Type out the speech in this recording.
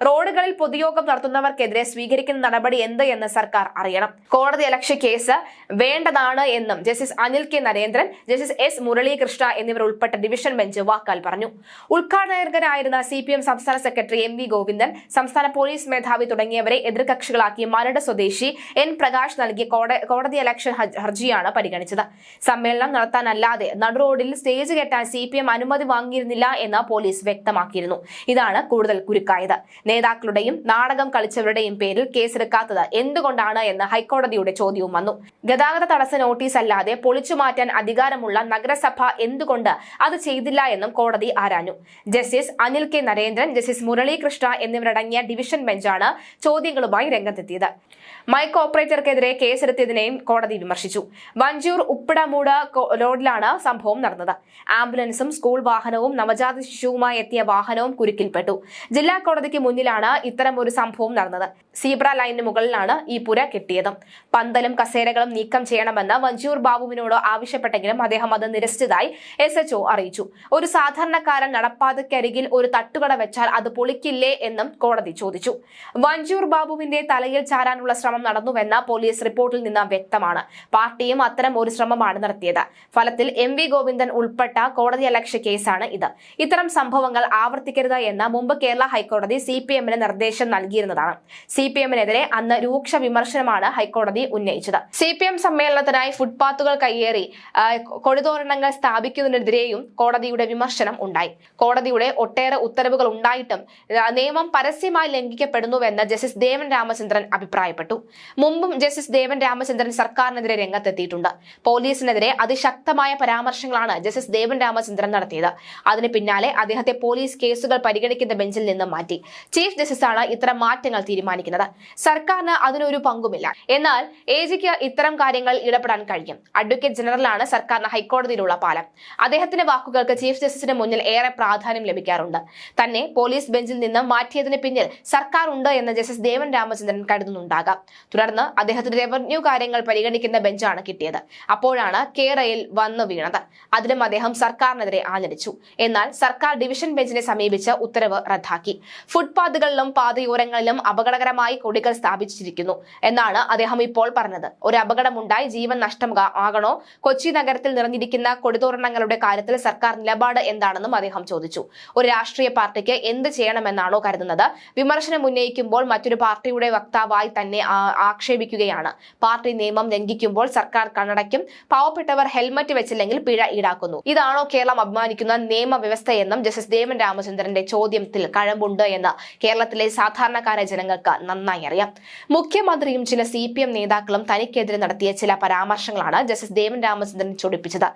റോഡുകളിൽ പൊതുയോഗം നടത്തുന്നവർക്കെതിരെ സ്വീകരിക്കുന്ന നടപടി എന്ത് എന്ന് സർക്കാർ അറിയണം. കോടതി അലക്ഷ്യ കേസ് വേണ്ടതാണ് എന്നും justice Anil K Narendran, justice S Muralikrishna എന്നിവർ ഉൾപ്പെട്ട ഡിവിഷൻ ബെഞ്ച് വാക്കാൽ പറഞ്ഞു. ഉദ്ഘാടകനായിരുന്ന CPM സംസ്ഥാന സെക്രട്ടറി MV ഗോവിന്ദൻ, സംസ്ഥാന പോലീസ് മേധാവി തുടങ്ങിയവരെ എതിർകക്ഷികളാക്കി മരട് സ്വദേശി N പ്രകാശ് നൽകിയ കോടതി അലക്ഷ്യ ഹർജിയാണ് പരിഗണിച്ചത്. സമ്മേളനം നടത്താനല്ലാതെ നടുറോഡിൽ സ്റ്റേജ് കെട്ടാൻ CPM അനുമതി വാങ്ങിയിരുന്നില്ല എന്ന് പോലീസ് വ്യക്തമാക്കിയിരുന്നു. ഇതാണ് കൂടുതൽ കുരുക്കായത്. നേതാക്കളുടെയും നാടകം കളിച്ചവരുടെയും പേരിൽ കേസെടുക്കാത്തത് എന്തുകൊണ്ടാണ് എന്ന് ഹൈക്കോടതിയുടെ ചോദ്യവും വന്നു. ഗതാഗത തടസ്സ നോട്ടീസ് അല്ലാതെ പൊളിച്ചു മാറ്റാൻ അധികാരമുള്ള നഗരസഭ എന്തുകൊണ്ട് അത് ചെയ്തില്ല എന്നും കോടതി ആരാഞ്ഞു. Justice Anil K Narendran, justice Muralikrishna എന്നിവരടങ്ങിയ ഡിവിഷൻ ബെഞ്ചാണ് ചോദ്യങ്ങളുമായി രംഗത്തെത്തിയത്. മൈക്ക് ഓപ്പറേറ്റർക്കെതിരെ കേസെടുത്തതിനെയും കോടതി വിമർശിച്ചു. വഞ്ചൂർ ഉപ്പിടമൂട് റോഡിലാണ് സംഭവം നടന്നത്. ആംബുലൻസും സ്കൂൾ വാഹനവും നവജാത ശിശുവുമായി എത്തിയ വാഹനവും കുരുക്കിൽപ്പെട്ടു. ജില്ലാ കോടതിക്ക് മുന്നിലാണ് ഇത്തരം ഒരു സംഭവം നടന്നത്. സീബ്ര ലൈനിന് മുകളിലാണ് ഈ പുര കെട്ടിയത്. പന്തലും കസേരകളും നീക്കം ചെയ്യണമെന്ന് വഞ്ചൂർ ബാബുവിനോട് ആവശ്യപ്പെട്ടെങ്കിലും അദ്ദേഹം അത് നിരസിച്ചതായി SHO അറിയിച്ചു. ഒരു സാധാരണക്കാരൻ നടപ്പാതയ്ക്കരികിൽ ഒരു തട്ടുകട വെച്ചാൽ അത് പൊളിക്കില്ലേ എന്നും കോടതി ചോദിച്ചു. വഞ്ചൂർ ബാബുവിന്റെ തലയിൽ ചാരാനുള്ള ശ്രമം നടന്നുവെന്ന പോലീസ് റിപ്പോർട്ടിൽ നിന്ന് വ്യക്തമാണ്. പാർട്ടിയും അത്തരം ഒരു ശ്രമമാണ് നടത്തിയത്. ഫലത്തിൽ MV ഗോവിന്ദൻ ഉൾപ്പെട്ട കോടതി അലക്ഷ്യ കേസാണ് ഇത്. ഇത്തരം സംഭവങ്ങൾ ആവർത്തിക്കരുത് എന്ന് മുമ്പ് കേരള ഹൈക്കോടതി CPMന് നിർദ്ദേശം നൽകിയിരുന്നതാണ്. CPMനെതിരെ അന്ന് രൂക്ഷ വിമർശനമാണ് ഹൈക്കോടതി ഉന്നയിച്ചത്. CPM സമ്മേളനത്തിനായി ഫുട്പാത്തുകൾ കയ്യേറി കൊടിതോരണങ്ങൾ സ്ഥാപിക്കുന്നതിനെതിരെയും കോടതിയുടെ വിമർശനം ഉണ്ടായി. കോടതിയുടെ ഒട്ടേറെ ഉത്തരവുകൾ ഉണ്ടായിട്ടും നിയമം പരസ്യമായി ലംഘിക്കപ്പെടുന്നുവെന്ന് ജസ്റ്റിസ് ദേവൻ രാമചന്ദ്രൻ അഭിപ്രായപ്പെട്ടു. മുമ്പും ജസ്റ്റിസ് ദേവൻ രാമചന്ദ്രൻ സർക്കാരിനെതിരെ രംഗത്തെത്തിയിട്ടുണ്ട്. പോലീസിനെതിരെ അതിശക്തമായ പരാമർശങ്ങളാണ് ജസ്റ്റിസ് ദേവൻ രാമചന്ദ്രൻ നടത്തിയത്. അതിന് പിന്നാലെ അദ്ദേഹത്തെ പോലീസ് കേസുകൾ പരിഗണിക്കുന്ന ബെഞ്ചിൽ നിന്ന് മാറ്റി. ചീഫ് ജസ്റ്റിസാണ് ഇത്തരം മാറ്റങ്ങൾ തീരുമാനിക്കുന്നത്. സർക്കാരിന് അതിനൊരു പങ്കുമില്ല. എന്നാൽ AGക്ക് ഇത്തരം കാര്യങ്ങളിൽ ഇടപെടാൻ കഴിയും. അഡ്വക്കേറ്റ് ജനറലാണ് സർക്കാരിന് ഹൈക്കോടതിയിലുള്ള പാലം. അദ്ദേഹത്തിന്റെ വാക്കുകൾക്ക് ചീഫ് ജസ്റ്റിസിന് മുന്നിൽ ഏറെ പ്രാധാന്യം ലഭിക്കാറുണ്ട്. തന്നെ പോലീസ് ബെഞ്ചിൽ നിന്ന് മാറ്റിയതിന് പിന്നിൽ സർക്കാർ ഉണ്ട് എന്ന് ജസ്റ്റിസ് ദേവൻ രാമചന്ദ്രൻ കരുതുന്നുണ്ടാകാം. തുടർന്ന് അദ്ദേഹത്തിന് റവന്യൂ കാര്യങ്ങൾ പരിഗണിക്കുന്ന ബെഞ്ചാണ് കിട്ടിയത്. അപ്പോഴാണ് കേരയിൽ വന്നു വീണത്. അതിലും അദ്ദേഹം സർക്കാരിനെതിരെ ആഞ്ഞടിച്ചു. എന്നാൽ സർക്കാർ ഡിവിഷൻ ബെഞ്ചിനെ സമീപിച്ച് ഉത്തരവ് റദ്ദാക്കി. ഫുട്പാത്തുകളിലും പാതയോരങ്ങളിലും അപകടകരമായി കൊടികൾ സ്ഥാപിച്ചിരിക്കുന്നു എന്നാണ് അദ്ദേഹം ഇപ്പോൾ പറഞ്ഞത്. ഒരു അപകടമുണ്ടായി ജീവൻ നഷ്ടമാകണോ? കൊച്ചി നഗരത്തിൽ നിറഞ്ഞിരിക്കുന്ന കൊടിതോരണങ്ങളുടെ കാര്യത്തിൽ സർക്കാർ നിലപാട് എന്താണെന്നും അദ്ദേഹം ചോദിച്ചു. ഒരു രാഷ്ട്രീയ പാർട്ടിക്ക് എന്ത് ചെയ്യണമെന്നാണോ കരുതുന്നത്? വിമർശനം ഉന്നയിക്കുമ്പോൾ മറ്റൊരു പാർട്ടിയുടെ വക്താവായി തന്നെ ആക്ഷേപിക്കുകയാണ്. പാർട്ടി നിയമം ലംഘിക്കുമ്പോൾ സർക്കാർ കണ്ണടയ്ക്കും. പാവപ്പെട്ടവർ ഹെൽമറ്റ് വെച്ചില്ലെങ്കിൽ പിഴ ഈടാക്കുന്നു. ഇതാണോ കേരളം അഭിമാനിക്കുന്ന നിയമവ്യവസ്ഥയെന്നും ജസ്റ്റിസ് ദേവൻ രാമചന്ദ്രന്റെ ചോദ്യത്തിൽ കഴമ്പുണ്ട് എന്ന് കേരളത്തിലെ സാധാരണക്കാരായ ജനങ്ങൾക്ക് നന്നായി അറിയാം. മുഖ്യമന്ത്രിയും ചില CPM നേതാക്കളും തനിക്കെതിരെ നടത്തിയ ചില പരാമർശങ്ങളാണ് ജസ്റ്റിസ് ദേവൻ രാമചന്ദ്രൻ ചൊടിപ്പിച്ചത്.